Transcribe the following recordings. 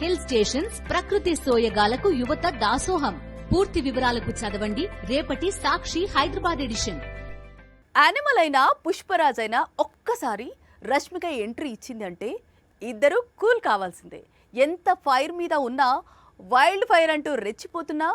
Hill stations, ప్రకృతి సోయగాలకు యువత దాసోహం. పూర్తి వివరాలకు చదవండి రేపటి సాక్షి హైదరాబాద్ ఎడిషన్. యానిమల్ అయినా పుష్పరాజ్ అయినా ఒక్కసారి రష్మిక ఎంట్రీ ఇచ్చింది అంటే ఇద్దరు కూల్ కావాల్సిందే. ఎంత ఫైర్ మీద ఉన్నా, వైల్డ్ ఫైర్ అంటూ రెచ్చిపోతున్నా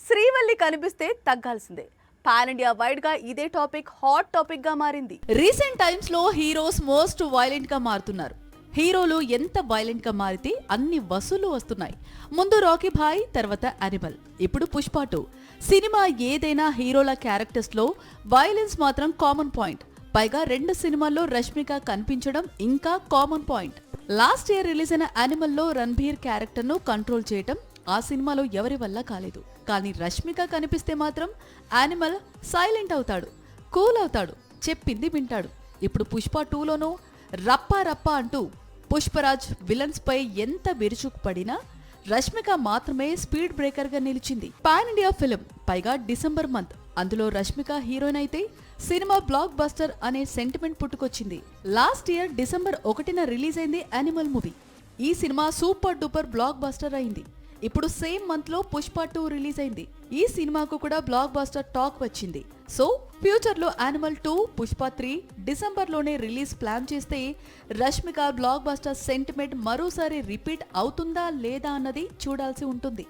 శ్రీవల్లి కనిపిస్తే తగ్గాల్సిందే. పాన్ ఇండియా వైడ్ గా ఇదే టాపిక్ హాట్ టాపిక్ గా మారింది. రీసెంట్ టైమ్స్ లో హీరోస్ మోస్ట్ వైలెంట్ గా మారుతున్నారు. హీరోలు ఎంత వైలెంట్ గా మారితే అన్ని వసూలు వస్తున్నాయి. ముందు రాకీ భాయ్, తర్వాత యానిమల్, ఇప్పుడు పుష్ప 2. సినిమా ఏదైనా హీరోల క్యారెక్టర్స్ లో వైలెన్స్ మాత్రం కామన్ పాయింట్. పైగా 2 సినిమాల్లో రష్మిక కనిపించడం ఇంకా common point. Last year release అయిన యానిమల్ లో రణ్బీర్ క్యారెక్టర్ ను కంట్రోల్ చేయటం ఆ సినిమాలో ఎవరి వల్ల కాలేదు. కానీ రష్మిక కనిపిస్తే మాత్రం యానిమల్ సైలెంట్ అవుతాడు, కూల్ అవుతాడు, చెప్పింది వింటాడు. ఇప్పుడు పుష్ప 2లోనూ రప్పా రప్పా అంటూ పుష్పరాజ్ విలన్స్ పై ఎంత విరుచుకుపడినా రష్మిక మాత్రమే స్పీడ్ బ్రేకర్ గా నిలిచింది. పాన్ ఇండియా ఫిల్మ్, పైగా డిసెంబర్ మంత్. అందులో రష్మిక హీరోయిన్ అయితే సినిమా బ్లాక్ బస్టర్ అనే సెంటిమెంట్ పుట్టుకొచ్చింది. లాస్ట్ ఇయర్ డిసెంబర్ 1న రిలీజ్ అయింది యానిమల్ మూవీ. ఈ cinema super duper blockbuster అయింది. ఇప్పుడు సేమ్ మంత్ లో పుష్ప 2 రిలీజ్ అయింది. ఈ సినిమాకు కూడా బ్లాక్ బస్టర్ టాక్ వచ్చింది. సో ఫ్యూచర్ లో యానిమల్ 2, పుష్ప 3 డిసెంబర్ లోనే రిలీజ్ ప్లాన్ చేస్తే రష్మిక బ్లాక్ బస్టర్ సెంటిమెంట్ మరోసారి రిపీట్ అవుతుందా లేదా అన్నది చూడాల్సి ఉంటుంది.